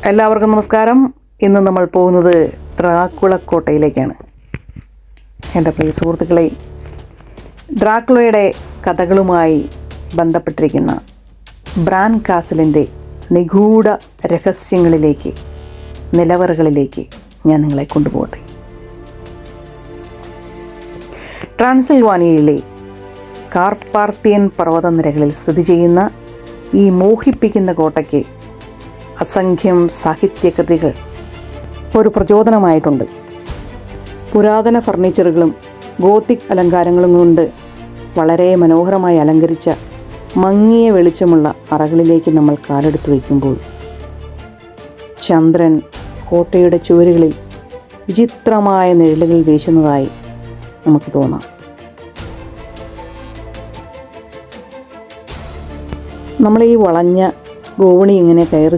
എല്ലാവർക്കും നമസ്കാരം. ഇന്ന് നമ്മൾ പോകുന്നത് ഡ്രാക്കുള കോട്ടയിലേക്കാണ്. എൻ്റെ പ്രിയ സുഹൃത്തുക്കളെ, ഡ്രാക്കുളയുടെ കഥകളുമായി ബന്ധപ്പെട്ടിരിക്കുന്ന ബ്രാൻ കാസലിൻ്റെ നിഗൂഢ രഹസ്യങ്ങളിലേക്ക്, നിലവറകളിലേക്ക് ഞാൻ നിങ്ങളെ കൊണ്ടുപോകട്ടെ. ട്രാൻസിൽവാനിയയിലെ കാർപാർത്തിയൻ പർവ്വതനിരകളിൽ സ്ഥിതി ചെയ്യുന്ന ഈ മോഹിപ്പിക്കുന്ന കോട്ടയ്ക്ക് അസംഖ്യം സാഹിത്യകൃതികൾ ഒരു പ്രചോദനമായിട്ടുണ്ട്. പുരാതന ഫർണിച്ചറുകളും ഗോത്തിക് അലങ്കാരങ്ങളും കൊണ്ട് വളരെ മനോഹരമായി അലങ്കരിച്ച മങ്ങിയ വെളിച്ചമുള്ള അറകളിലേക്ക് നമ്മൾ കാലെടുത്ത് വയ്ക്കുമ്പോൾ ചന്ദ്രൻ കോട്ടയുടെ ചുവരുകളിൽ വിചിത്രമായ നിഴലുകൾ വീശുന്നതായി നമുക്ക് തോന്നാം. നമ്മൾ ഈ വളഞ്ഞ ഗോവണി ഇങ്ങനെ കയറി